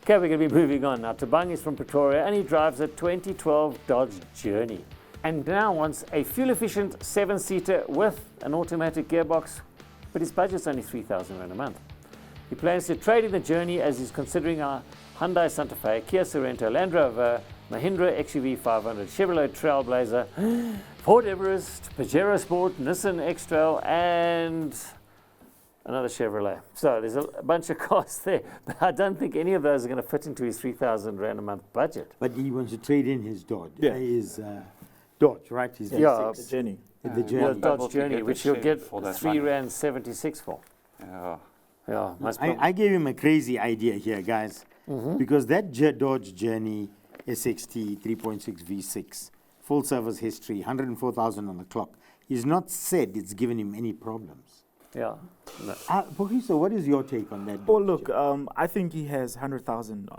Okay, we're going to be moving on. Now, Thabang is from Pretoria and he drives a 2012 Dodge Journey. And now wants a fuel-efficient 7-seater with an automatic gearbox, but his budget's only 3,000 Rand a month. He plans to trade in the Journey as he's considering a Hyundai Santa Fe, Kia Sorento, Land Rover, Mahindra XUV500, Chevrolet Trailblazer, Ford Everest, Pajero Sport, Nissan X-Trail, and another Chevrolet. So there's a bunch of cars there, but I don't think any of those are going to fit into his 3,000 Rand a month budget. But he wants to trade in his Dodge. Yeah. His Dodge, right? His Yeah, The Journey. the Yeah, Journey. Dodge Journey, which you'll get for that 3 money. Rand 76 for. Yeah. Yeah, must be. I gave him a crazy idea here, guys, because that Dodge Journey SXT 3.6 V6, full service history, 104,000 on the clock, is not said it's given him any problems. Yeah. No. Pogiso, what is your take on that? Well, Dodge look, I think he has 100,000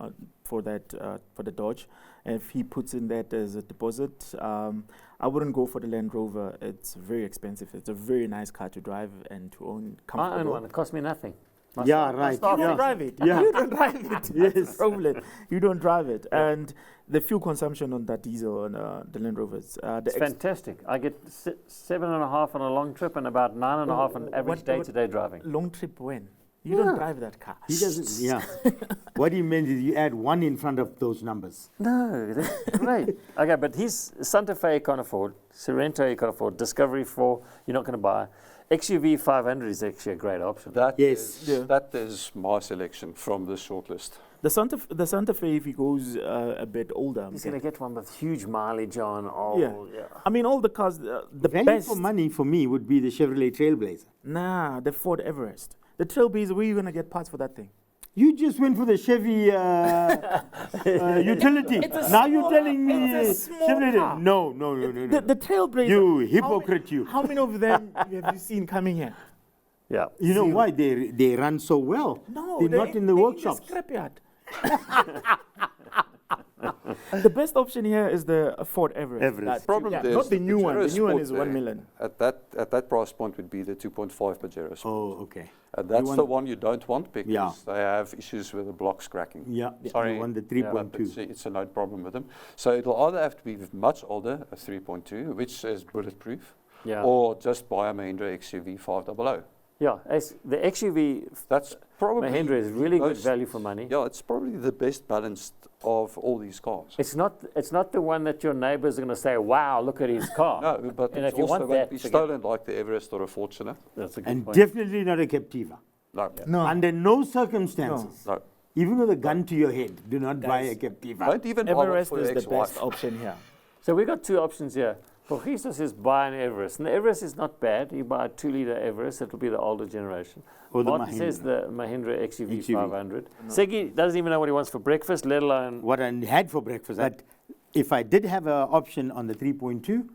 for that for the Dodge, and if he puts in that as a deposit, I wouldn't go for the Land Rover. It's very expensive. It's a very nice car to drive and to own. I own one. It cost me nothing. Yeah, right. You don't drive it. Yeah. You don't drive it. Yes. That's the problem. You don't drive it, and the fuel consumption on that diesel and the Land Rovers. It's fantastic. I get 7.5 on a long trip and about 9.5 on average day-to-day driving. Long trip when? You don't drive that car. He doesn't, yeah. What he meant is you add 1 in front of those numbers. No, that's great. Okay, but his Santa Fe you can't afford, Sorento you can't afford, Discovery 4 you're not going to buy. XUV500 is actually a great option. That Yes. that is my selection from the shortlist. The Santa Fe, if he goes a bit older, He's going to get one with huge mileage on. Yeah. I mean, all the cars, the Value best. for money for me would be the Chevrolet Trailblazer. Nah, the Ford Everest. The Trailblazer, where are you going to get parts for that thing? You just went for the Chevy utility. Now you're telling me it's a small Chevrolet. car. No. The Trailblazer. You hypocrite, you. How many of them have you seen coming here? Yeah. You know why? They run so well. No, They're not in the workshops. scrapyard. The best option here is the Ford Everest. Everest. Problem Yeah, is not the new one. Pajero The new one Sport is there, 1 million. At that price point would be the 2.5 Pajero Sport. Oh, okay. And that's want- the one you don't want because Yeah. they have issues with the blocks cracking. Yeah. Sorry, You want the yeah, but 3.2. it's a no problem with them. So it'll either have to be much older, a 3.2, which is bulletproof, Yeah. or just buy a Mahindra XUV500. Yeah. The XUV That's probably Mahindra is really good most- value for money. Yeah, it's probably the best balanced of all these cars. It's not the one that your neighbors are going to say, wow, look at his car. No, but And it's if you also want won't that be to get- stolen like the Everest or a Fortuner. That's a good And point. definitely not a Captiva. No, No. Under no circumstances, no. even with a gun to your head, do not buy a Captiva. Don't even bother Everest for is your the ex-wife. best option here. So we've got 2 options here. Pogiso says buy an Everest. And the Everest is not bad. You buy a 2-liter Everest, it'll be the older generation. Or the Martin says the Mahindra XUV. XUV500. Segi doesn't even know what he wants for breakfast, let alone... What I had for breakfast. But if I did have an option on the 3.2,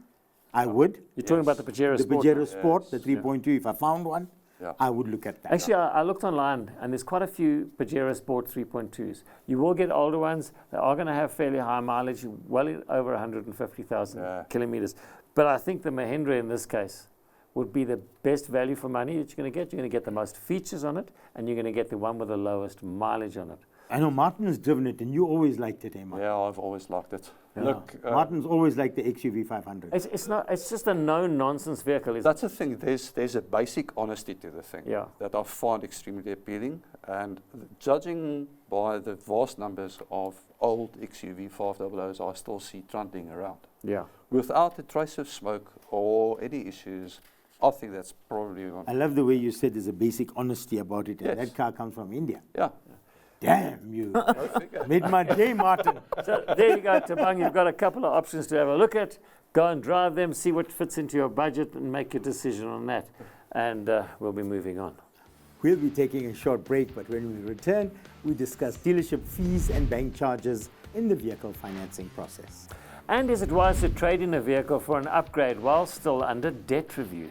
I would. You're talking about the Pajero The Sport. Pajero Sport, the Yes. 3.2, if I found one, Yeah. I would look at that. Actually, I looked online, and there's quite a few Pajero Sport 3.2s. You will get older ones. They are going to have fairly high mileage, well over 150,000 kilometers. But I think the Mahindra in this case would be the best value for money that you're going to get. You're going to get the most features on it, and you're going to get the one with the lowest mileage on it. I know Martin's driven it, and you always liked it, eh, Martin? Yeah, I've always liked it. Yeah. Look, Martin's always liked the XUV500. It's just a no-nonsense vehicle. that's the thing. There's a basic honesty to the thing Yeah. that I find extremely appealing. And judging by the vast numbers of old XUV500s I still see trundling around, Yeah. without a trace of smoke or any issues, I think that's probably one. I love the way you said there's a basic honesty about it, and Yes. that car comes from India. Yeah. Damn you. Made my day, Martin. So there you go, Thabang. You've got a couple of options to have a look at. Go and drive them, see what fits into your budget, and make your decision on that. And we'll be moving on. We'll be taking a short break, but when we return, we discuss dealership fees and bank charges in the vehicle financing process. And is it wise to trade in a vehicle for an upgrade while still under debt review?